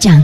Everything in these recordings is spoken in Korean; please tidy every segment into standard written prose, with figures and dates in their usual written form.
11장.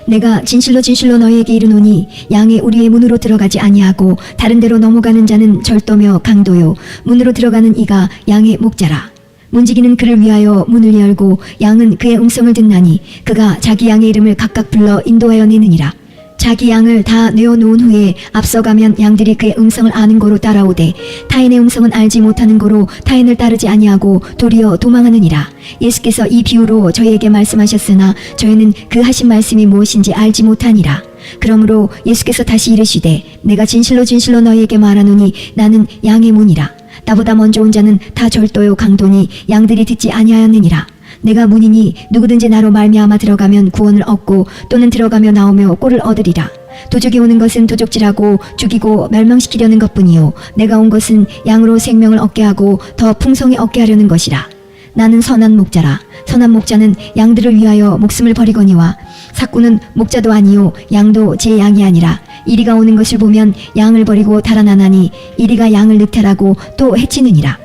내가 진실로 진실로 너희에게 이르노니 양의 우리의 문으로 들어가지 아니하고 다른 데로 넘어가는 자는 절도며 강도요 문으로 들어가는 이가 양의 목자라. 문지기는 그를 위하여 문을 열고 양은 그의 음성을 듣나니 그가 자기 양의 이름을 각각 불러 인도하여 내느니라. 자기 양을 다 내어놓은 후에 앞서가면 양들이 그의 음성을 아는 고로 따라오되 타인의 음성은 알지 못하는 고로 타인을 따르지 아니하고 도리어 도망하느니라. 예수께서 이 비유로 저희에게 말씀하셨으나 저희는 그 하신 말씀이 무엇인지 알지 못하니라. 그러므로 예수께서 다시 이르시되 내가 진실로 진실로 너희에게 말하노니 나는 양의 문이라. 나보다 먼저 온 자는 다 절도요 강도니 양들이 듣지 아니하였느니라. 내가 문이니 누구든지 나로 말미암아 들어가면 구원을 얻고 또는 들어가며 나오며 꼴을 얻으리라. 도적이 오는 것은 도적질하고 죽이고 멸망시키려는 것뿐이요 내가 온 것은 양으로 생명을 얻게 하고 더 풍성히 얻게 하려는 것이라. 나는 선한 목자라. 선한 목자는 양들을 위하여 목숨을 버리거니와 삭구는 목자도 아니요 양도 제 양이 아니라 이리가 오는 것을 보면 양을 버리고 달아나나니 이리가 양을 늑탈하고 또 해치느니라.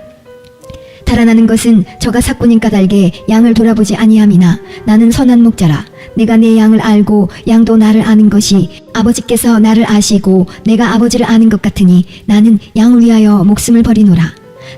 달아나는 것은 저가 삭구님 까닭에 양을 돌아보지 아니함이나 나는 선한 목자라. 내가 내 양을 알고 양도 나를 아는 것이 아버지께서 나를 아시고 내가 아버지를 아는 것 같으니 나는 양을 위하여 목숨을 버리노라.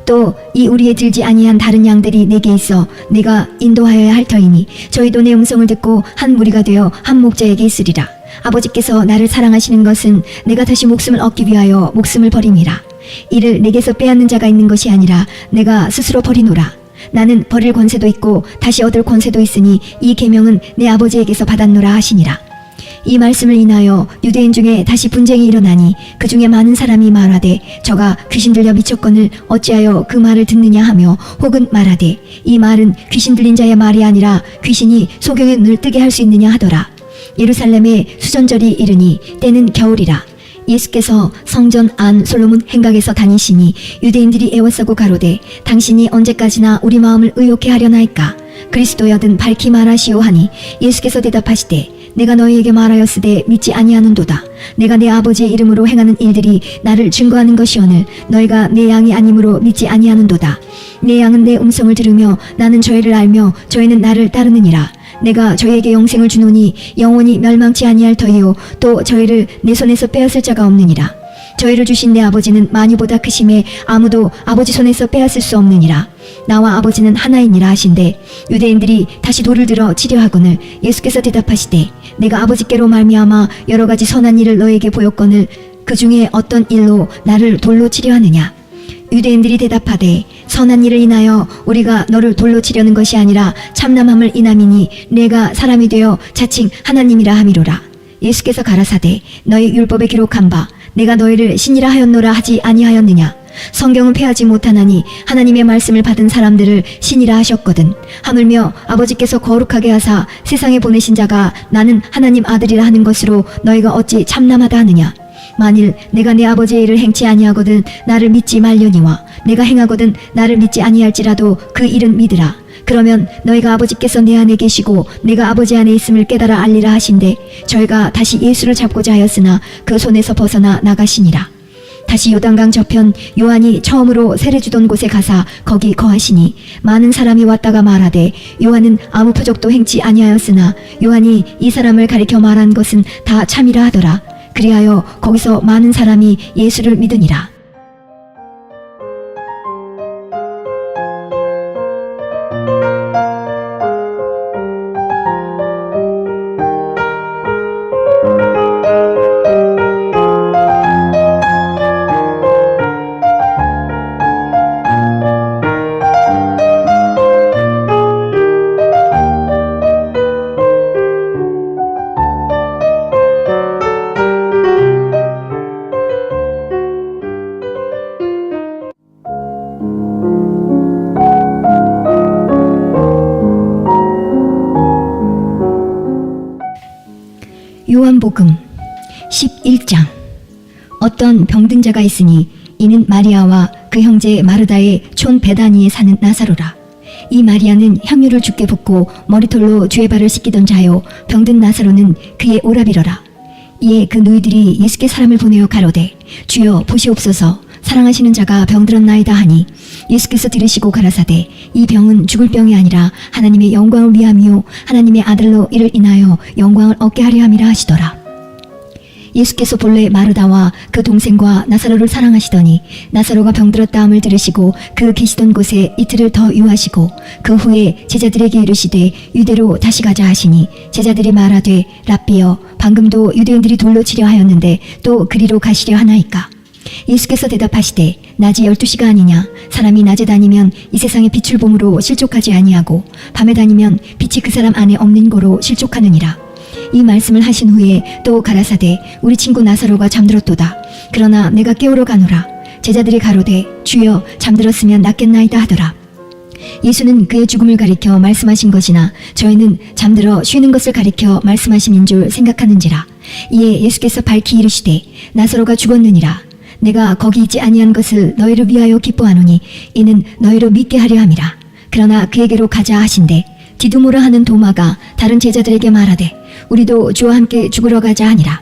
또 이 우리에 들지 아니한 다른 양들이 내게 있어 내가 인도하여야 할 터이니 저희도 내 음성을 듣고 한 무리가 되어 한 목자에게 있으리라. 아버지께서 나를 사랑하시는 것은 내가 다시 목숨을 얻기 위하여 목숨을 버림이라. 이를 내게서 빼앗는 자가 있는 것이 아니라 내가 스스로 버리노라. 나는 버릴 권세도 있고 다시 얻을 권세도 있으니 이 계명은 내 아버지에게서 받았노라 하시니라. 이 말씀을 인하여 유대인 중에 다시 분쟁이 일어나니 그 중에 많은 사람이 말하되 저가 귀신 들려 미쳤거늘 어찌하여 그 말을 듣느냐 하며 혹은 말하되 이 말은 귀신 들린 자의 말이 아니라 귀신이 소경의 눈을 뜨게 할 수 있느냐 하더라. 예루살렘에 수전절이 이르니 때는 겨울이라. 예수께서 성전 안 솔로몬 행각에서 다니시니 유대인들이 애워싸고 가로되 당신이 언제까지나 우리 마음을 의욕해 하려나이까. 그리스도여든 밝히 말하시오 하니 예수께서 대답하시되 내가 너희에게 말하였으되 믿지 아니하는도다. 내가 내 아버지의 이름으로 행하는 일들이 나를 증거하는 것이오늘 너희가 내 양이 아니므로 믿지 아니하는도다. 내 양은 내 음성을 들으며 나는 저희를 알며 저희는 나를 따르느니라. 내가 저희에게 영생을 주노니 영원히 멸망치 아니할 터이요 또 저희를 내 손에서 빼앗을 자가 없느니라. 저희를 주신 내 아버지는 많이보다 크심에 아무도 아버지 손에서 빼앗을 수 없느니라. 나와 아버지는 하나이니라 하신대 유대인들이 다시 돌을 들어 치려 하거늘 예수께서 대답하시되 내가 아버지께로 말미암아 여러 가지 선한 일을 너에게 보였거늘 그 중에 어떤 일로 나를 돌로 치려 하느냐. 유대인들이 대답하되 선한 일을 인하여 우리가 너를 돌로 치려는 것이 아니라 참남함을 인함이니 내가 사람이 되어 자칭 하나님이라 함이로라. 예수께서 가라사대 너희 율법에 기록한 바 내가 너희를 신이라 하였노라 하지 아니하였느냐. 성경은 패하지 못하나니 하나님의 말씀을 받은 사람들을 신이라 하셨거든. 하물며 아버지께서 거룩하게 하사 세상에 보내신 자가 나는 하나님 아들이라 하는 것으로 너희가 어찌 참남하다 하느냐. 만일 내가 내 아버지의 일을 행치 아니하거든 나를 믿지 말려니와 내가 행하거든 나를 믿지 아니할지라도 그 일은 믿으라. 그러면 너희가 아버지께서 내 안에 계시고 내가 아버지 안에 있음을 깨달아 알리라 하신대 저희가 다시 예수를 잡고자 하였으나 그 손에서 벗어나 나가시니라. 다시 요단강 저편 요한이 처음으로 세례 주던 곳에 가사 거기 거하시니 많은 사람이 왔다가 말하되 요한은 아무 표적도 행치 아니하였으나 요한이 이 사람을 가리켜 말한 것은 다 참이라 하더라. 그리하여 거기서 많은 사람이 예수를 믿으니라. 요한복음 11장. 어떤 병든 자가 있으니 이는 마리아와 그 형제 마르다의 촌 베다니에 사는 나사로라. 이 마리아는 향유를 주께 붓고 머리털로 주의 발을 씻기던 자요 병든 나사로는 그의 오라비러라. 이에 그 누이들이 예수께 사람을 보내어 가로되 주여 보시옵소서 사랑하시는 자가 병들었나이다 하니 예수께서 들으시고 가라사대 이 병은 죽을 병이 아니라 하나님의 영광을 위함이요 하나님의 아들로 이를 인하여 영광을 얻게 하려 함이라 하시더라. 예수께서 본래 마르다와 그 동생과 나사로를 사랑하시더니 나사로가 병들었다함을 들으시고 그 계시던 곳에 이틀을 더 유하시고 그 후에 제자들에게 이르시되 유대로 다시 가자 하시니 제자들이 말하되 랍비여 방금도 유대인들이 돌로 치려 하였는데 또 그리로 가시려 하나이까. 예수께서 대답하시되 낮이 12시가 아니냐. 사람이 낮에 다니면 이 세상의 빛을 봄으로 실족하지 아니하고 밤에 다니면 빛이 그 사람 안에 없는 고로 실족하느니라. 이 말씀을 하신 후에 또 가라사대 우리 친구 나사로가 잠들었도다. 그러나 내가 깨우러 가노라. 제자들이 가로되 주여 잠들었으면 낫겠나이다 하더라. 예수는 그의 죽음을 가리켜 말씀하신 것이나 저희는 잠들어 쉬는 것을 가리켜 말씀하심인 줄 생각하는지라. 이에 예수께서 밝히 이르시되 나사로가 죽었느니라. 내가 거기 있지 아니한 것을 너희를 위하여 기뻐하노니 이는 너희로 믿게 하려 함이라. 그러나 그에게로 가자 하신대 디두모라 하는 도마가 다른 제자들에게 말하되 우리도 주와 함께 죽으러 가자 하니라.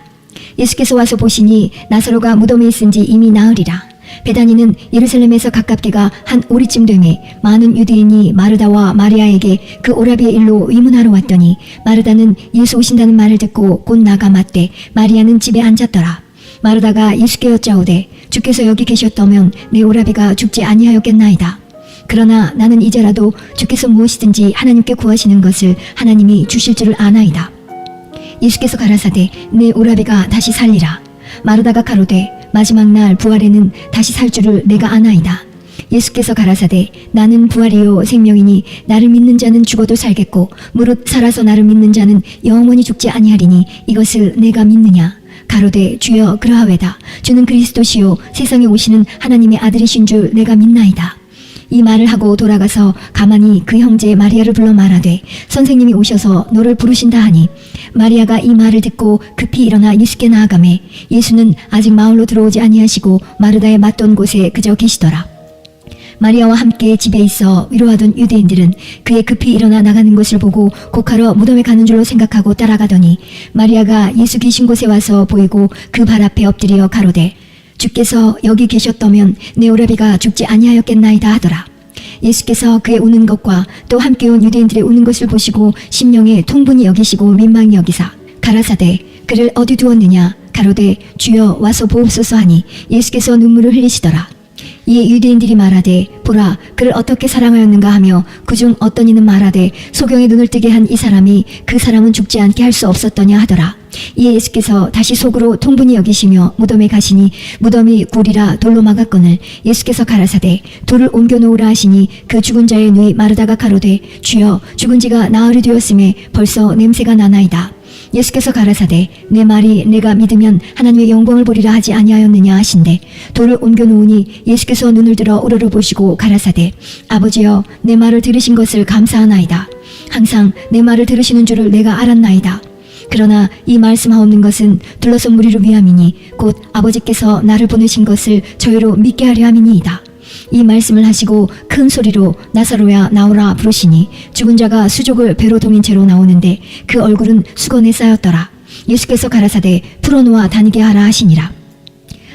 예수께서 와서 보시니 나사로가 무덤에 있은지 이미 나으리라. 베다니는 예루살렘에서 가깝게가 한 오리쯤 되매 많은 유대인이 마르다와 마리아에게 그 오라비의 일로 의문하러 왔더니 마르다는 예수 오신다는 말을 듣고 곧 나가 맞되 마리아는 집에 앉았더라. 마르다가 예수께 여짜오되 주께서 여기 계셨다면 내 오라비가 죽지 아니하였겠나이다. 그러나 나는 이제라도 주께서 무엇이든지 하나님께 구하시는 것을 하나님이 주실 줄을 아나이다. 예수께서 가라사대 내 오라비가 다시 살리라. 마르다가 가로되 마지막 날 부활에는 다시 살 줄을 내가 아나이다. 예수께서 가라사대 나는 부활이요 생명이니 나를 믿는 자는 죽어도 살겠고 무릇 살아서 나를 믿는 자는 영원히 죽지 아니하리니 이것을 내가 믿느냐. 가로되 주여 그러하외다. 주는 그리스도시요 세상에 오시는 하나님의 아들이신 줄 내가 믿나이다. 이 말을 하고 돌아가서 가만히 그 형제 마리아를 불러 말하되 선생님이 오셔서 너를 부르신다 하니 마리아가 이 말을 듣고 급히 일어나 예수께 나아가매 예수는 아직 마을로 들어오지 아니하시고 마르다의 맞던 곳에 그저 계시더라. 마리아와 함께 집에 있어 위로하던 유대인들은 그의 급히 일어나 나가는 것을 보고 곡하러 무덤에 가는 줄로 생각하고 따라가더니 마리아가 예수 계신 곳에 와서 보이고 그 발 앞에 엎드려 가로되 주께서 여기 계셨다면 내 오라비가 죽지 아니하였겠나이다 하더라. 예수께서 그의 우는 것과 또 함께 온 유대인들의 우는 것을 보시고 심령에 통분히 여기시고 민망히 여기사 가라사대 그를 어디 두었느냐. 가로되 주여 와서 보옵소서 하니 예수께서 눈물을 흘리시더라. 이에 유대인들이 말하되 보라 그를 어떻게 사랑하였는가 하며 그중 어떤 이는 말하되 소경의 눈을 뜨게 한 이 사람이 그 사람은 죽지 않게 할 수 없었더냐 하더라. 이에 예수께서 다시 속으로 통분히 여기시며 무덤에 가시니 무덤이 굴이라 돌로 막았거늘 예수께서 가라사대 돌을 옮겨 놓으라 하시니 그 죽은 자의 누이 마르다가 가로되 주여 죽은 지가 나흘이 되었음에 벌써 냄새가 나나이다. 예수께서 가라사대 내 말이 내가 믿으면 하나님의 영광을 보리라 하지 아니하였느냐 하신대 돌을 옮겨 놓으니 예수께서 눈을 들어 우러러 보시고 가라사대 아버지여 내 말을 들으신 것을 감사하나이다. 항상 내 말을 들으시는 줄을 내가 알았나이다. 그러나 이 말씀하옵는 것은 둘러선 무리를 위함이니 곧 아버지께서 나를 보내신 것을 저희로 믿게 하려 함이니이다. 이 말씀을 하시고 큰 소리로 나사로야 나오라 부르시니 죽은 자가 수족을 배로 동인 채로 나오는데 그 얼굴은 수건에 쌓였더라. 예수께서 가라사대 풀어놓아 다니게 하라 하시니라.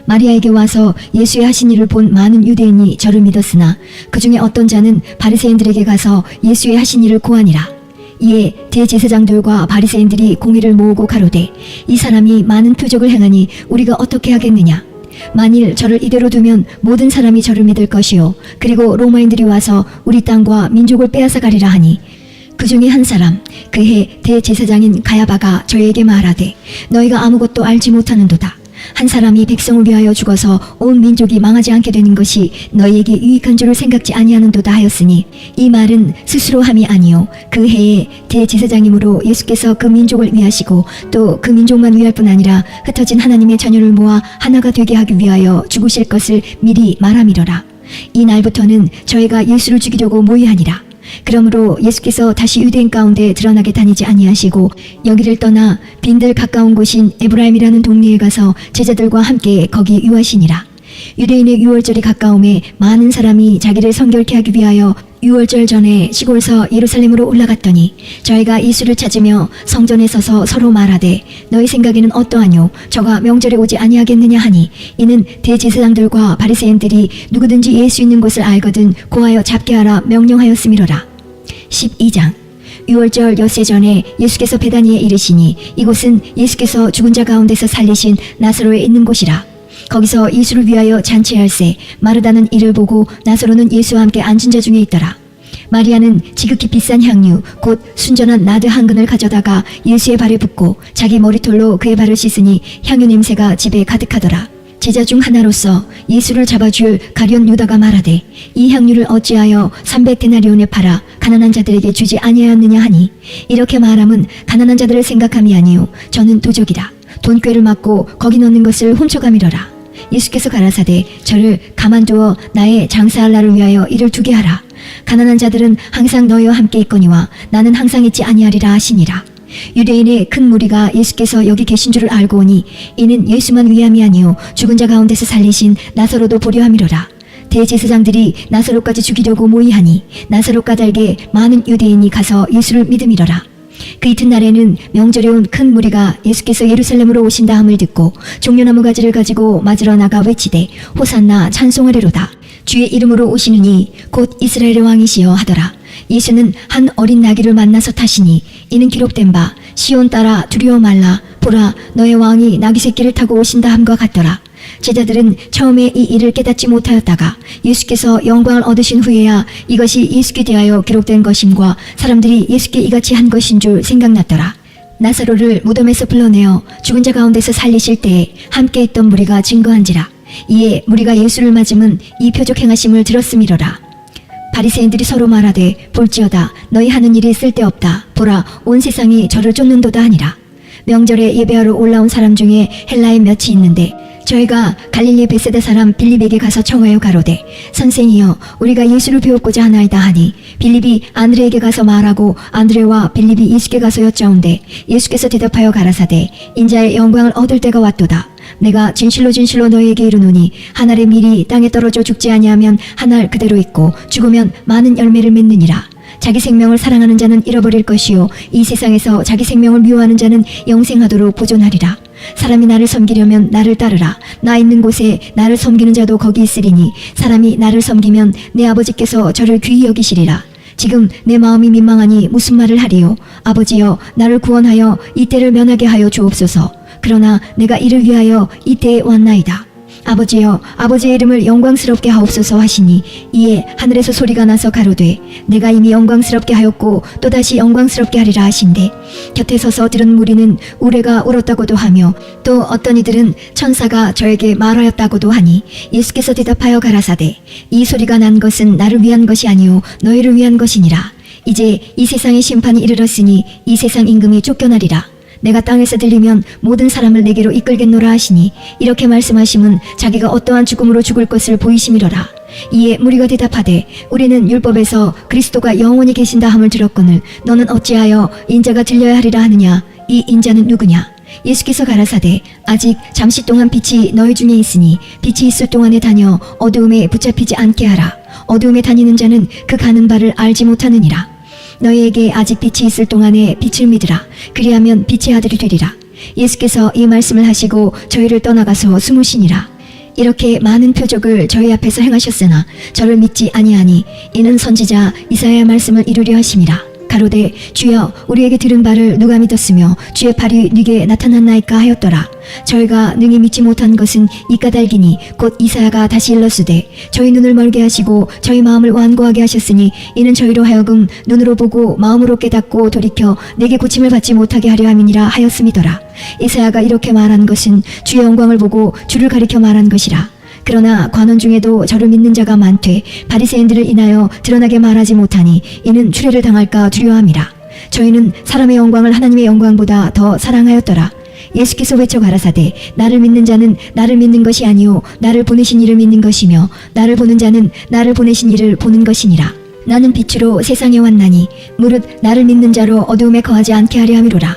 마리아에게 와서 예수의 하신 일을 본 많은 유대인이 저를 믿었으나 그 중에 어떤 자는 바리새인들에게 가서 예수의 하신 일을 고하니라. 이에 대제사장들과 바리새인들이 공의를 모으고 가로되 이 사람이 많은 표적을 행하니 우리가 어떻게 하겠느냐. 만일 저를 이대로 두면 모든 사람이 저를 믿을 것이요 그리고 로마인들이 와서 우리 땅과 민족을 빼앗아 가리라 하니 그 중에 한 사람 그해 대제사장인 가야바가 저에게 말하되 너희가 아무것도 알지 못하는도다. 한 사람이 백성을 위하여 죽어서 온 민족이 망하지 않게 되는 것이 너희에게 유익한 줄을 생각지 아니하는도다 하였으니 이 말은 스스로 함이 아니요 그 해에 대제사장이므로 예수께서 그 민족을 위하시고 또 그 민족만 위할 뿐 아니라 흩어진 하나님의 자녀를 모아 하나가 되게 하기 위하여 죽으실 것을 미리 말함이러라. 이 날부터는 저희가 예수를 죽이려고 모의하니라. 그러므로 예수께서 다시 유대인 가운데 드러나게 다니지 아니하시고 여기를 떠나 빈들 가까운 곳인 에브라임이라는 동네에 가서 제자들과 함께 거기 유하시니라. 유대인의 유월절이 가까움에 많은 사람이 자기를 성결케 하기 위하여 유월절 전에 시골서 예루살렘으로 올라갔더니 저희가 예수를 찾으며 성전에 서서 서로 말하되 너희 생각에는 어떠하뇨? 저가 명절에 오지 아니하겠느냐 하니 이는 대제사장들과 바리새인들이 누구든지 예수 있는 곳을 알거든 고하여 잡게 하라 명령하였음이로라. 12장. 유월절 엿새 전에 예수께서 베다니에 이르시니 이곳은 예수께서 죽은 자 가운데서 살리신 나사로에 있는 곳이라. 거기서 예수를 위하여 잔치할세 마르다는 이를 보고 나사로는 예수와 함께 앉은 자 중에 있더라. 마리아는 지극히 비싼 향유 곧 순전한 나드 한 근을 가져다가 예수의 발에 붓고 자기 머리털로 그의 발을 씻으니 향유 냄새가 집에 가득하더라. 제자 중 하나로서 예수를 잡아줄 가룟 유다가 말하되 이 향유를 어찌하여 300데나리온에 팔아 가난한 자들에게 주지 아니하였느냐 하니 이렇게 말함은 가난한 자들을 생각함이 아니요 저는 도적이라. 돈꾀를 맞고 거기 넣는 것을 훔쳐감이러라. 예수께서 가라사대 저를 가만두어 나의 장사할 날을 위하여 이를 두게 하라. 가난한 자들은 항상 너희와 함께 있거니와 나는 항상 있지 아니하리라 하시니라. 유대인의 큰 무리가 예수께서 여기 계신 줄을 알고 오니 이는 예수만 위함이 아니요 죽은 자 가운데서 살리신 나사로도 보려 함이로라. 대제사장들이 나사로까지 죽이려고 모의하니 나사로 까닭에 많은 유대인이 가서 예수를 믿음이로라. 그 이튿날에는 명절에 온 큰 무리가 예수께서 예루살렘으로 오신다 함을 듣고 종려나무 가지를 가지고 맞으러 나가 외치되 호산나 찬송하리로다. 주의 이름으로 오시느니 곧 이스라엘의 왕이시여 하더라. 예수는 한 어린 나귀를 만나서 타시니 이는 기록된 바 시온 따라 두려워 말라 보라 너의 왕이 나귀 새끼를 타고 오신다 함과 같더라. 제자들은 처음에 이 일을 깨닫지 못하였다가 예수께서 영광을 얻으신 후에야 이것이 예수께 대하여 기록된 것임과 사람들이 예수께 이같이 한 것인 줄 생각났더라. 나사로를 무덤에서 불러내어 죽은 자 가운데서 살리실 때에 함께 있던 무리가 증거한지라. 이에 무리가 예수를 맞음은 이 표적 행하심을 들었음이로라. 바리새인들이 서로 말하되 볼지어다 너희 하는 일이 쓸데없다. 보라 온 세상이 저를 쫓는도다 하니라. 명절에 예배하러 올라온 사람 중에 헬라인 몇이 있는데 저희가 갈릴리 베세다 사람 빌립에게 가서 청하여 가로되 선생이여 우리가 예수를 배웠고자 하나이다 하니 빌립이 안드레에게 가서 말하고 안드레와 빌립이 예수께 가서 여짜온대 예수께서 대답하여 가라사대 인자의 영광을 얻을 때가 왔도다. 내가 진실로 진실로 너희에게 이르노니 한 알의 밀이 땅에 떨어져 죽지 아니하면 한 알 그대로 있고 죽으면 많은 열매를 맺느니라. 자기 생명을 사랑하는 자는 잃어버릴 것이요 이 세상에서 자기 생명을 미워하는 자는 영생하도록 보존하리라. 사람이 나를 섬기려면 나를 따르라. 나 있는 곳에 나를 섬기는 자도 거기 있으리니 사람이 나를 섬기면 내 아버지께서 저를 귀히 여기시리라. 지금 내 마음이 민망하니 무슨 말을 하리요. 아버지여 나를 구원하여 이 때를 면하게 하여 주옵소서. 그러나 내가 이를 위하여 이 때에 왔나이다. 아버지여 아버지의 이름을 영광스럽게 하옵소서 하시니 이에 하늘에서 소리가 나서 가로되 내가 이미 영광스럽게 하였고 또다시 영광스럽게 하리라 하신대 곁에 서서 들은 무리는 우레가 울었다고도 하며 또 어떤 이들은 천사가 저에게 말하였다고도 하니 예수께서 대답하여 가라사대 이 소리가 난 것은 나를 위한 것이 아니요 너희를 위한 것이니라. 이제 이 세상의 심판이 이르렀으니 이 세상 임금이 쫓겨나리라. 내가 땅에서 들리면 모든 사람을 내게로 이끌겠노라 하시니 이렇게 말씀하심은 자기가 어떠한 죽음으로 죽을 것을 보이심이로라. 이에 무리가 대답하되 우리는 율법에서 그리스도가 영원히 계신다 함을 들었거늘 너는 어찌하여 인자가 들려야 하리라 하느냐. 이 인자는 누구냐. 예수께서 가라사대 아직 잠시 동안 빛이 너희 중에 있으니 빛이 있을 동안에 다녀 어두움에 붙잡히지 않게 하라. 어두움에 다니는 자는 그 가는 바를 알지 못하느니라. 너희에게 아직 빛이 있을 동안에 빛을 믿으라. 그리하면 빛의 아들이 되리라. 예수께서 이 말씀을 하시고 저희를 떠나가서 숨으시니라. 이렇게 많은 표적을 저희 앞에서 행하셨으나 저를 믿지 아니하니 이는 선지자 이사야의 말씀을 이루려 하심이라. 가로되 주여 우리에게 들은 바를 누가 믿었으며 주의 팔이 네게 나타났나이까 하였더라. 저희가 능히 믿지 못한 것은 이 까닭이니 곧 이사야가 다시 일렀으되 저희 눈을 멀게 하시고 저희 마음을 완고하게 하셨으니 이는 저희로 하여금 눈으로 보고 마음으로 깨닫고 돌이켜 내게 고침을 받지 못하게 하려 함이니라 하였음이더라. 이사야가 이렇게 말한 것은 주의 영광을 보고 주를 가리켜 말한 것이라. 그러나 관원 중에도 저를 믿는 자가 많되 바리새인들을 인하여 드러나게 말하지 못하니 이는 추례를 당할까 두려워함이라. 저희는 사람의 영광을 하나님의 영광보다 더 사랑하였더라. 예수께서 외쳐 가라사대 나를 믿는 자는 나를 믿는 것이 아니요 나를 보내신 이를 믿는 것이며 나를 보는 자는 나를 보내신 이를 보는 것이니라. 나는 빛으로 세상에 왔나니 무릇 나를 믿는 자로 어두움에 거하지 않게 하려 함이로라.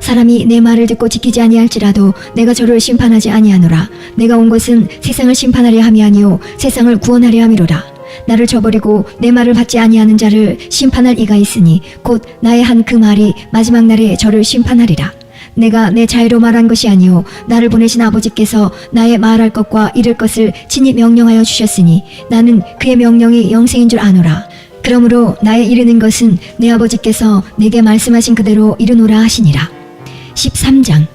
사람이 내 말을 듣고 지키지 아니할지라도 내가 저를 심판하지 아니하노라. 내가 온 것은 세상을 심판하려 함이 아니요 세상을 구원하려 함이로라. 나를 저버리고 내 말을 받지 아니하는 자를 심판할 이가 있으니 곧 나의 한 그 말이 마지막 날에 저를 심판하리라. 내가 내 자유로 말한 것이 아니요 나를 보내신 아버지께서 나의 말할 것과 이를 것을 친히 명령하여 주셨으니 나는 그의 명령이 영생인 줄 아노라. 그러므로 나의 이르는 것은 내 아버지께서 내게 말씀하신 그대로 이르노라 하시니라. 13장.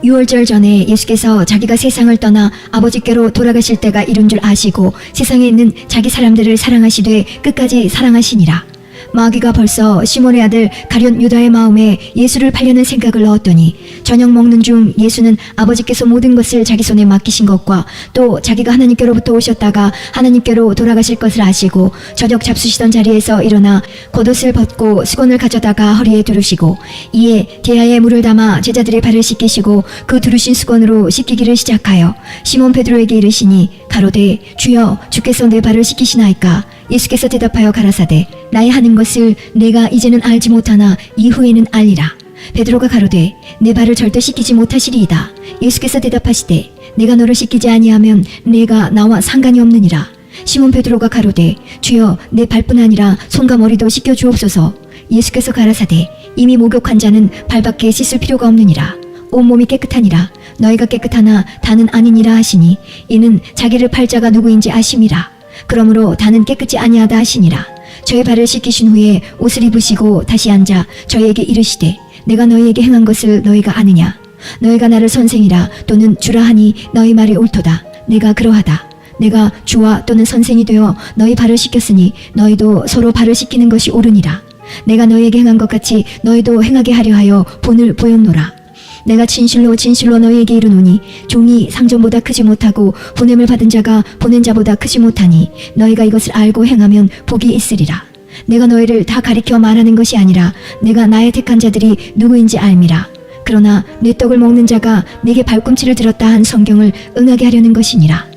유월절 전에 예수께서 자기가 세상을 떠나 아버지께로 돌아가실 때가 이른 줄 아시고 세상에 있는 자기 사람들을 사랑하시되 끝까지 사랑하시니라. 마귀가 벌써 시몬의 아들 가룟 유다의 마음에 예수를 팔려는 생각을 넣었더니 저녁 먹는 중 예수는 아버지께서 모든 것을 자기 손에 맡기신 것과 또 자기가 하나님께로부터 오셨다가 하나님께로 돌아가실 것을 아시고 저녁 잡수시던 자리에서 일어나 겉옷을 벗고 수건을 가져다가 허리에 두르시고 이에 대야에 물을 담아 제자들의 발을 씻기시고 그 두르신 수건으로 씻기기를 시작하여 시몬 베드로에게 이르시니 가로되 주여 주께서 내 발을 씻기시나이까. 예수께서 대답하여 가라사대 나의 하는 것을 내가 이제는 알지 못하나 이후에는 알리라. 베드로가 가로되 내 발을 절대 씻기지 못하시리이다. 예수께서 대답하시되 내가 너를 씻기지 아니하면 내가 나와 상관이 없느니라. 시몬 베드로가 가로되 주여 내 발뿐 아니라 손과 머리도 씻겨 주옵소서. 예수께서 가라사대 이미 목욕한 자는 발밖에 씻을 필요가 없느니라. 온몸이 깨끗하니라. 너희가 깨끗하나 다는 아니니라 하시니 이는 자기를 팔 자가 누구인지 아심이라. 그러므로 다는 깨끗이 아니하다 하시니라. 저의 발을 씻기신 후에 옷을 입으시고 다시 앉아 저희에게 이르시되 내가 너희에게 행한 것을 너희가 아느냐. 너희가 나를 선생이라 또는 주라 하니 너희 말이 옳도다. 내가 그러하다. 내가 주와 또는 선생이 되어 너희 발을 씻겼으니 너희도 서로 발을 씻기는 것이 옳으니라. 내가 너희에게 행한 것 같이 너희도 행하게 하려 하여 본을 보였노라. 내가 진실로 진실로 너희에게 이르노니 종이 상전보다 크지 못하고 보냄을 받은 자가 보낸 자보다 크지 못하니 너희가 이것을 알고 행하면 복이 있으리라. 내가 너희를 다 가리켜 말하는 것이 아니라 내가 나의 택한 자들이 누구인지 알미라. 그러나 내 떡을 먹는 자가 내게 발꿈치를 들었다 한 성경을 응하게 하려는 것이니라.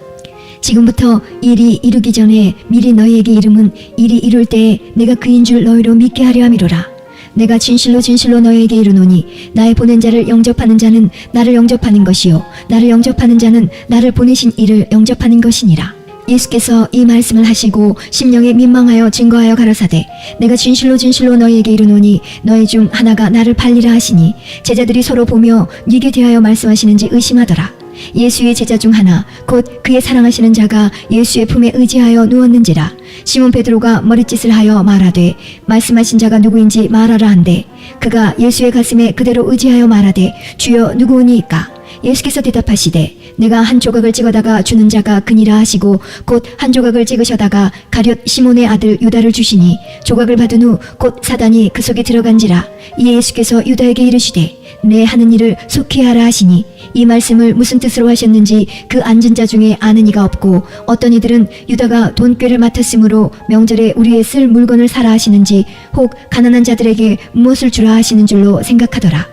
지금부터 일이 이루기 전에 미리 너희에게 이름은 일이 이룰 때에 내가 그인 줄 너희로 믿게 하려 함이로라. 내가 진실로 진실로 너희에게 이르노니 나의 보낸 자를 영접하는 자는 나를 영접하는 것이요 나를 영접하는 자는 나를 보내신 이를 영접하는 것이니라. 예수께서 이 말씀을 하시고 심령에 민망하여 증거하여 가라사대 내가 진실로 진실로 너희에게 이르노니 너희 중 하나가 나를 팔리라 하시니 제자들이 서로 보며 네게 대하여 말씀하시는지 의심하더라. 예수의 제자 중 하나 곧 그의 사랑하시는 자가 예수의 품에 의지하여 누웠는지라. 시몬 베드로가 머릿짓을 하여 말하되 말씀하신 자가 누구인지 말하라 한데 그가 예수의 가슴에 그대로 의지하여 말하되 주여 누구오니이까. 예수께서 대답하시되 내가 한 조각을 찍어다가 주는 자가 그니라 하시고 곧 한 조각을 찍으셔다가 가룟 시몬의 아들 유다를 주시니 조각을 받은 후 곧 사단이 그 속에 들어간지라. 이에 예수께서 유다에게 이르시되 내 하는 일을 속히 하라 하시니 이 말씀을 무슨 뜻으로 하셨는지 그 앉은 자 중에 아는 이가 없고 어떤 이들은 유다가 돈꾀를 맡았으므로 명절에 우리의 쓸 물건을 사라 하시는지 혹 가난한 자들에게 무엇을 주라 하시는 줄로 생각하더라.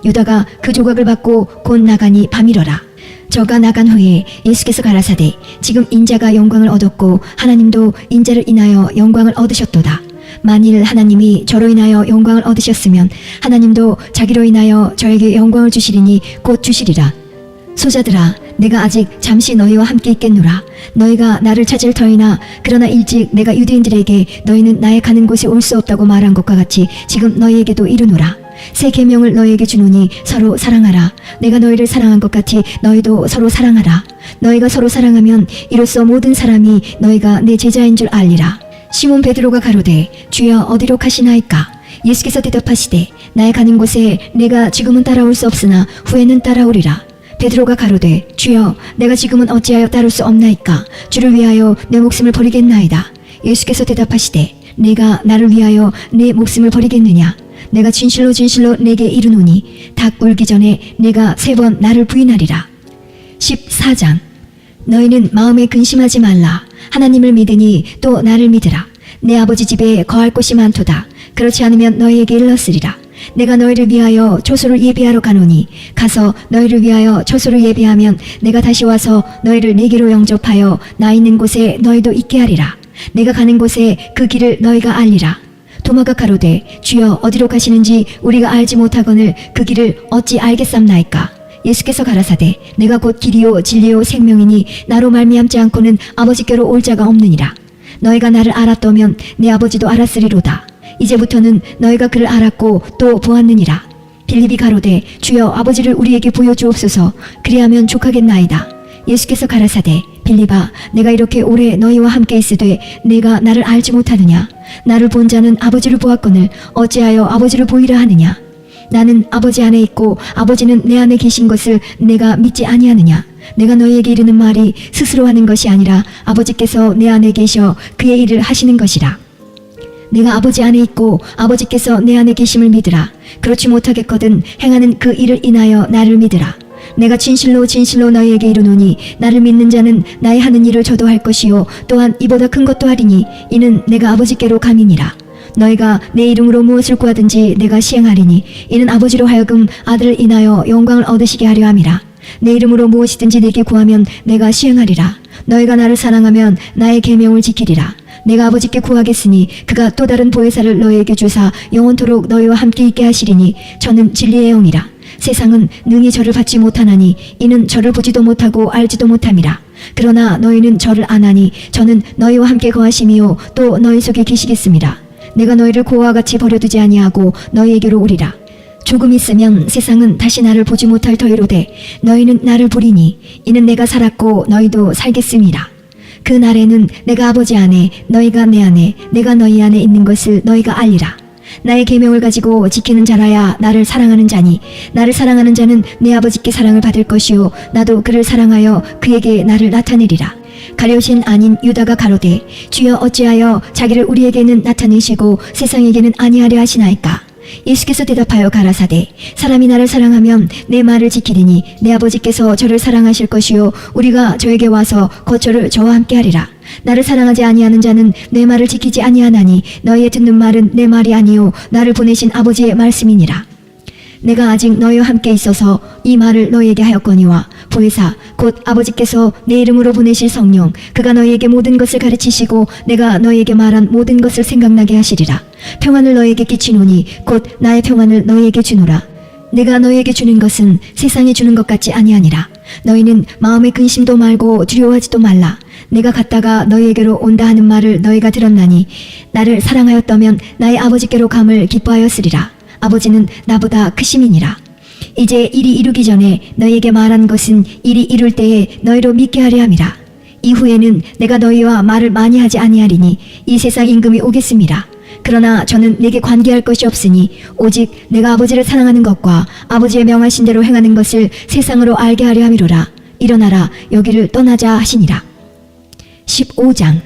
유다가 그 조각을 받고 곧 나가니 밤이러라. 저가 나간 후에 예수께서 가라사대 지금 인자가 영광을 얻었고 하나님도 인자를 인하여 영광을 얻으셨도다. 만일 하나님이 저로 인하여 영광을 얻으셨으면 하나님도 자기로 인하여 저에게 영광을 주시리니 곧 주시리라. 소자들아 내가 아직 잠시 너희와 함께 있겠노라. 너희가 나를 찾을 터이나 그러나 일찍 내가 유대인들에게 너희는 나의 가는 곳에 올 수 없다고 말한 것과 같이 지금 너희에게도 이르노라. 새 계명을 너희에게 주노니 서로 사랑하라. 내가 너희를 사랑한 것 같이 너희도 서로 사랑하라. 너희가 서로 사랑하면 이로써 모든 사람이 너희가 내 제자인 줄 알리라. 시몬 베드로가 가로되 주여 어디로 가시나이까. 예수께서 대답하시되 나의 가는 곳에 내가 지금은 따라올 수 없으나 후에는 따라오리라. 베드로가 가로되 주여 내가 지금은 어찌하여 따를 수 없나이까. 주를 위하여 내 목숨을 버리겠나이다. 예수께서 대답하시되 내가 나를 위하여 내 목숨을 버리겠느냐. 내가 진실로 진실로 내게 이르노니 닭 울기 전에 내가 3번 나를 부인하리라. 14장. 너희는 마음에 근심하지 말라. 하나님을 믿으니 또 나를 믿으라. 내 아버지 집에 거할 곳이 많도다. 그렇지 않으면 너희에게 일렀으리라. 내가 너희를 위하여 초소를 예비하러 가노니 가서 너희를 위하여 초소를 예비하면 내가 다시 와서 너희를 내게로 영접하여 나 있는 곳에 너희도 있게 하리라. 내가 가는 곳에 그 길을 너희가 알리라. 도마가 가로되 주여 어디로 가시는지 우리가 알지 못하거늘 그 길을 어찌 알겠삼나이까. 예수께서 가라사대 내가 곧 길이요 진리요 생명이니 나로 말미암지 않고는 아버지께로 올 자가 없느니라. 너희가 나를 알았더면 내 아버지도 알았으리로다. 이제부터는 너희가 그를 알았고 또 보았느니라. 빌립이 가로되 주여 아버지를 우리에게 보여주옵소서. 그리하면 족하겠나이다. 예수께서 가라사대 빌립아 내가 이렇게 오래 너희와 함께 있으되 내가 나를 알지 못하느냐. 나를 본 자는 아버지를 보았거늘 어찌하여 아버지를 보이라 하느냐. 나는 아버지 안에 있고 아버지는 내 안에 계신 것을 내가 믿지 아니하느냐. 내가 너희에게 이르는 말이 스스로 하는 것이 아니라 아버지께서 내 안에 계셔 그의 일을 하시는 것이라. 내가 아버지 안에 있고 아버지께서 내 안에 계심을 믿으라. 그렇지 못하겠거든 행하는 그 일을 인하여 나를 믿으라. 내가 진실로 진실로 너희에게 이르노니 나를 믿는 자는 나의 하는 일을 저도 할 것이요 또한 이보다 큰 것도 하리니 이는 내가 아버지께로 감이니라. 너희가 내 이름으로 무엇을 구하든지 내가 시행하리니 이는 아버지로 하여금 아들을 인하여 영광을 얻으시게 하려 함이라. 내 이름으로 무엇이든지 내게 구하면 내가 시행하리라. 너희가 나를 사랑하면 나의 계명을 지키리라. 내가 아버지께 구하겠으니 그가 또 다른 보혜사를 너희에게 주사 영원토록 너희와 함께 있게 하시리니 저는 진리의 영이라. 세상은 능히 저를 받지 못하나니 이는 저를 보지도 못하고 알지도 못함이라. 그러나 너희는 저를 아나니 저는 너희와 함께 거하심이요 또 너희 속에 계시겠습니다. 내가 너희를 고아와 같이 버려두지 아니하고 너희에게로 오리라. 조금 있으면 세상은 다시 나를 보지 못할 터이로되 너희는 나를 보리니 이는 내가 살았고 너희도 살겠음이라. 그 날에는 내가 아버지 안에 너희가 내 안에 내가 너희 안에 있는 것을 너희가 알리라. 나의 계명을 가지고 지키는 자라야 나를 사랑하는 자니 나를 사랑하는 자는 내 아버지께 사랑을 받을 것이요 나도 그를 사랑하여 그에게 나를 나타내리라. 가룟신 아닌 유다가 가로되 주여 어찌하여 자기를 우리에게는 나타내시고 세상에게는 아니하려 하시나이까. 예수께서 대답하여 가라사대 사람이 나를 사랑하면 내 말을 지키리니 내 아버지께서 저를 사랑하실 것이요 우리가 저에게 와서 거처를 저와 함께 하리라. 나를 사랑하지 아니하는 자는 내 말을 지키지 아니하나니 너희의 듣는 말은 내 말이 아니요 나를 보내신 아버지의 말씀이니라. 내가 아직 너희와 함께 있어서 이 말을 너희에게 하였거니와 보혜사 곧 아버지께서 내 이름으로 보내실 성령 그가 너희에게 모든 것을 가르치시고 내가 너희에게 말한 모든 것을 생각나게 하시리라. 평안을 너희에게 끼치노니 곧 나의 평안을 너희에게 주노라. 내가 너희에게 주는 것은 세상이 주는 것 같지 아니하니라. 너희는 마음의 근심도 말고 두려워하지도 말라. 내가 갔다가 너희에게로 온다 하는 말을 너희가 들었나니 나를 사랑하였다면 나의 아버지께로 감을 기뻐하였으리라. 아버지는 나보다 크심이니라. 이제 일이 이루기 전에 너희에게 말한 것은 일이 이룰 때에 너희로 믿게 하려 함이라. 이후에는 내가 너희와 말을 많이 하지 아니하리니 이 세상 임금이 오겠음이라. 그러나 저는 내게 관계할 것이 없으니 오직 내가 아버지를 사랑하는 것과 아버지의 명하신 대로 행하는 것을 세상으로 알게 하려 함이로라. 일어나라 여기를 떠나자 하시니라. 15장.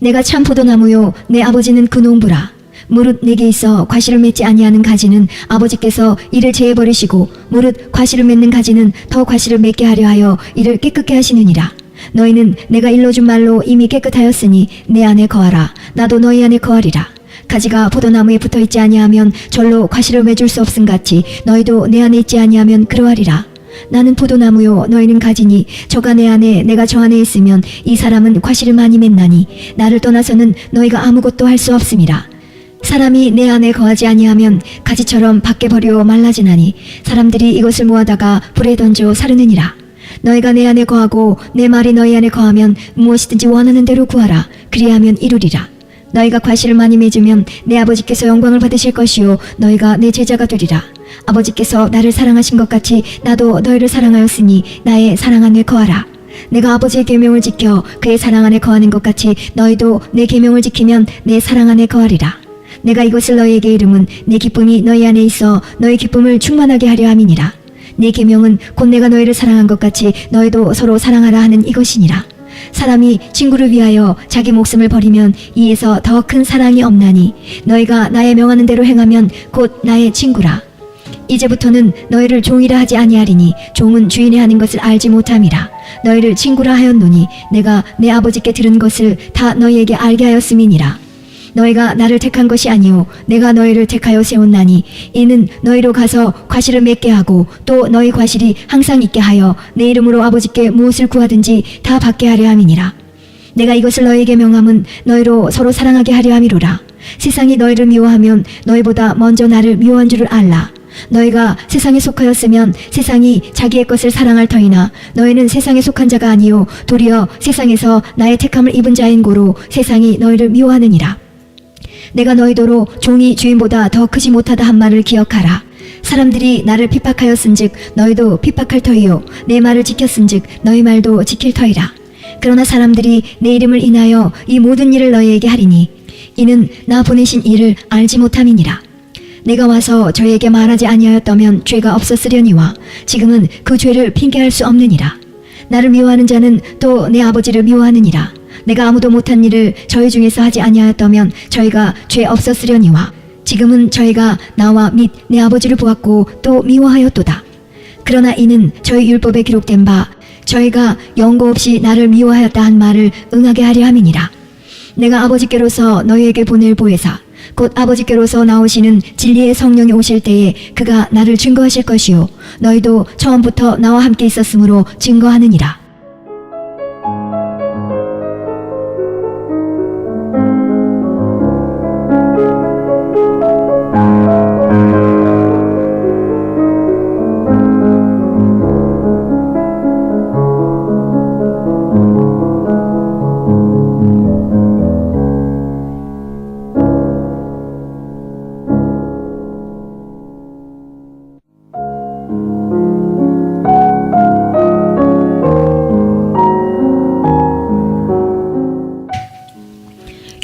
내가 참 포도나무요 내 아버지는 그 농부라. 무릇 내게 있어 과실을 맺지 아니하는 가지는 아버지께서 이를 제해버리시고 무릇 과실을 맺는 가지는 더 과실을 맺게 하려 하여 이를 깨끗게 하시느니라. 너희는 내가 일러준 말로 이미 깨끗하였으니 내 안에 거하라. 나도 너희 안에 거하리라. 가지가 포도나무에 붙어있지 아니하면 절로 과실을 맺을 수 없음같이 너희도 내 안에 있지 아니하면 그러하리라. 나는 포도나무요 너희는 가지니 저가 내 안에 내가 저 안에 있으면 이 사람은 과실을 많이 맺나니 나를 떠나서는 너희가 아무것도 할 수 없음이라. 사람이 내 안에 거하지 아니하면 가지처럼 밖에 버려 말라지나니 사람들이 이것을 모아다가 불에 던져 사르느니라. 너희가 내 안에 거하고 내 말이 너희 안에 거하면 무엇이든지 원하는 대로 구하라. 그리하면 이루리라. 너희가 과실을 많이 맺으면 내 아버지께서 영광을 받으실 것이요 너희가 내 제자가 되리라. 아버지께서 나를 사랑하신 것 같이 나도 너희를 사랑하였으니 나의 사랑 안에 거하라. 내가 아버지의 계명을 지켜 그의 사랑 안에 거하는 것 같이 너희도 내 계명을 지키면 내 사랑 안에 거하리라. 내가 이것을 너희에게 이름은 내 기쁨이 너희 안에 있어 너희 기쁨을 충만하게 하려 함이니라. 내 계명은 곧 내가 너희를 사랑한 것 같이 너희도 서로 사랑하라 하는 이것이니라. 사람이 친구를 위하여 자기 목숨을 버리면 이에서 더 큰 사랑이 없나니 너희가 나의 명하는 대로 행하면 곧 나의 친구라. 이제부터는 너희를 종이라 하지 아니하리니 종은 주인의 하는 것을 알지 못함이라. 너희를 친구라 하였노니 내가 내 아버지께 들은 것을 다 너희에게 알게 하였음이니라. 너희가 나를 택한 것이 아니오 내가 너희를 택하여 세웠나니 이는 너희로 가서 과실을 맺게 하고 또 너희 과실이 항상 있게 하여 내 이름으로 아버지께 무엇을 구하든지 다 받게 하려 함이니라. 내가 이것을 너희에게 명함은 너희로 서로 사랑하게 하려 함이로라. 세상이 너희를 미워하면 너희보다 먼저 나를 미워한 줄을 알라. 너희가 세상에 속하였으면 세상이 자기의 것을 사랑할 터이나 너희는 세상에 속한 자가 아니요 도리어 세상에서 나의 택함을 입은 자인 고로 세상이 너희를 미워하느니라. 내가 너희더러 종이 주인보다 더 크지 못하다 한 말을 기억하라. 사람들이 나를 핍박하였은즉 너희도 핍박할 터이요 내 말을 지켰은즉 너희 말도 지킬 터이라. 그러나 사람들이 내 이름을 인하여 이 모든 일을 너희에게 하리니 이는 나 보내신 이를 알지 못함이니라. 내가 와서 저희에게 말하지 아니하였다면 죄가 없었으려니와 지금은 그 죄를 핑계할 수 없느니라. 나를 미워하는 자는 또 내 아버지를 미워하느니라. 내가 아무도 못한 일을 저희 중에서 하지 아니하였다면 저희가 죄 없었으려니와 지금은 저희가 나와 및 내 아버지를 보았고 또 미워하였도다. 그러나 이는 저희 율법에 기록된 바 저희가 영고 없이 나를 미워하였다 한 말을 응하게 하려 함이니라. 내가 아버지께로서 너희에게 보낼 보혜사 곧 아버지께로서 나오시는 진리의 성령이 오실 때에 그가 나를 증거하실 것이요 너희도 처음부터 나와 함께 있었으므로 증거하느니라.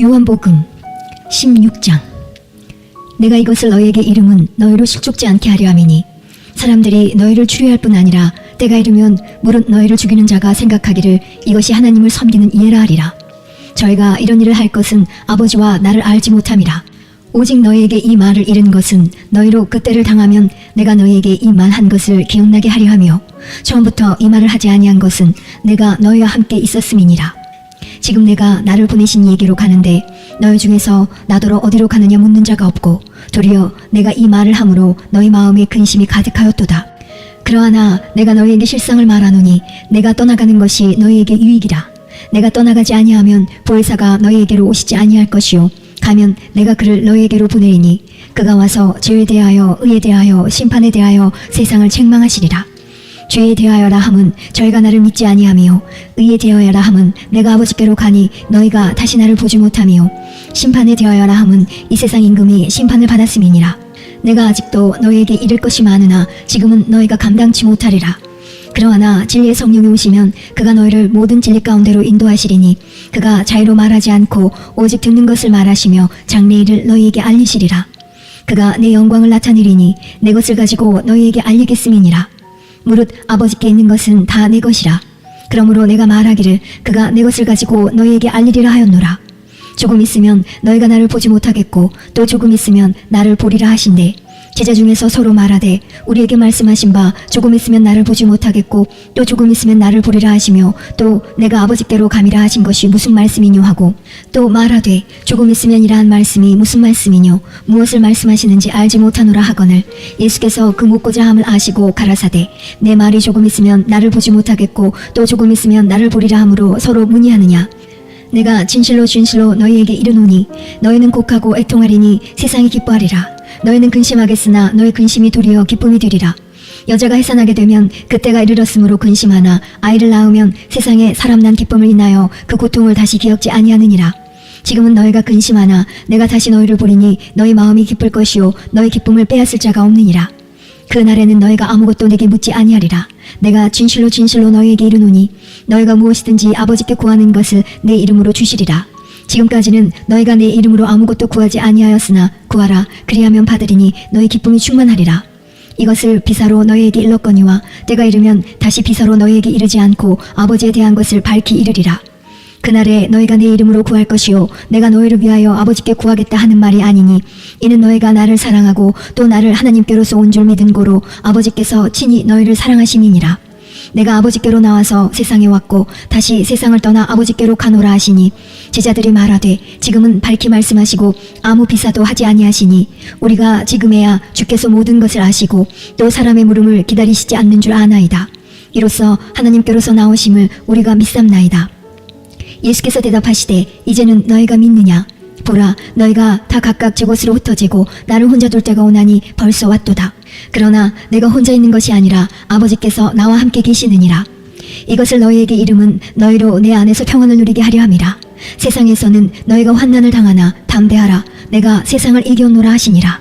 요한복음 16장. 내가 이것을 너희에게 이름은 너희로 실족지 않게 하려 함이니 사람들이 너희를 추리할 뿐 아니라 때가 이르면 무릇 너희를 죽이는 자가 생각하기를 이것이 하나님을 섬기는 이해라 하리라. 저희가 이런 일을 할 것은 아버지와 나를 알지 못함이라. 오직 너희에게 이 말을 이른 것은 너희로 그때를 당하면 내가 너희에게 이 말한 것을 기억나게 하려 하며 처음부터 이 말을 하지 아니한 것은 내가 너희와 함께 있었음이니라. 지금 내가 나를 보내신 이에게로 가는데 너희 중에서 나더러 어디로 가느냐 묻는 자가 없고 도리어 내가 이 말을 함으로 너희 마음에 근심이 가득하였도다. 그러하나 내가 너희에게 실상을 말하노니 내가 떠나가는 것이 너희에게 유익이라. 내가 떠나가지 아니하면 보혜사가 너희에게로 오시지 아니할 것이요 가면 내가 그를 너희에게로 보내리니 그가 와서 죄에 대하여 의에 대하여 심판에 대하여 세상을 책망하시리라. 죄에 대하여라 함은 저희가 나를 믿지 아니하며 의에 대하여라 함은 내가 아버지께로 가니 너희가 다시 나를 보지 못하며 심판에 대하여라 함은 이 세상 임금이 심판을 받았음이니라. 내가 아직도 너희에게 이를 것이 많으나 지금은 너희가 감당치 못하리라. 그러하나 진리의 성령이 오시면 그가 너희를 모든 진리 가운데로 인도하시리니 그가 자유로 말하지 않고 오직 듣는 것을 말하시며 장래의 일을 너희에게 알리시리라. 그가 내 영광을 나타내리니 내 것을 가지고 너희에게 알리겠음이니라. 무릇 아버지께 있는 것은 다 내 것이라. 그러므로 내가 말하기를 그가 내 것을 가지고 너희에게 알리리라 하였노라. 조금 있으면 너희가 나를 보지 못하겠고 또 조금 있으면 나를 보리라 하신대. 제자 중에서 서로 말하되 우리에게 말씀하신 바 조금 있으면 나를 보지 못하겠고 또 조금 있으면 나를 보리라 하시며 또 내가 아버지께로 감이라 하신 것이 무슨 말씀이뇨 하고 또 말하되 조금 있으면이라 한 말씀이 무슨 말씀이뇨 무엇을 말씀하시는지 알지 못하노라 하거늘 예수께서 그 묻고자 함을 아시고 가라사대 내 말이 조금 있으면 나를 보지 못하겠고 또 조금 있으면 나를 보리라 함으로 서로 문의하느냐. 내가 진실로 진실로 너희에게 이르노니 너희는 곡하고 애통하리니 세상이 기뻐하리라. 너희는 근심하겠으나 너희 근심이 도리어 기쁨이 되리라. 여자가 해산하게 되면 그때가 이르렀으므로 근심하나 아이를 낳으면 세상에 사람 난 기쁨을 인하여 그 고통을 다시 기억지 아니하느니라. 지금은 너희가 근심하나 내가 다시 너희를 보리니 너희 마음이 기쁠 것이요 너희 기쁨을 빼앗을 자가 없느니라. 그 날에는 너희가 아무것도 내게 묻지 아니하리라. 내가 진실로 진실로 너희에게 이르노니 너희가 무엇이든지 아버지께 구하는 것을 내 이름으로 주시리라. 지금까지는 너희가 내 이름으로 아무것도 구하지 아니하였으나 구하라 그리하면 받으리니 너희 기쁨이 충만하리라. 이것을 비사로 너희에게 일렀거니와 때가 이르면 다시 비사로 너희에게 이르지 않고 아버지에 대한 것을 밝히 이르리라. 그날에 너희가 내 이름으로 구할 것이요 내가 너희를 위하여 아버지께 구하겠다 하는 말이 아니니 이는 너희가 나를 사랑하고 또 나를 하나님께로서 온 줄 믿은 고로 아버지께서 친히 너희를 사랑하심이니라. 내가 아버지께로 나와서 세상에 왔고 다시 세상을 떠나 아버지께로 가노라 하시니 제자들이 말하되 지금은 밝히 말씀하시고 아무 비사도 하지 아니하시니 우리가 지금에야 주께서 모든 것을 아시고 또 사람의 물음을 기다리시지 않는 줄 아나이다. 이로써 하나님께로서 나오심을 우리가 믿삼나이다. 예수께서 대답하시되 이제는 너희가 믿느냐. 보라, 너희가 다 각각 제 곳으로 흩어지고 나를 혼자 둘 때가 오나니 벌써 왔도다. 그러나 내가 혼자 있는 것이 아니라 아버지께서 나와 함께 계시느니라. 이것을 너희에게 이름은 너희로 내 안에서 평안을 누리게 하려 함이라. 세상에서는 너희가 환난을 당하나 담대하라. 내가 세상을 이겨노라 하시니라.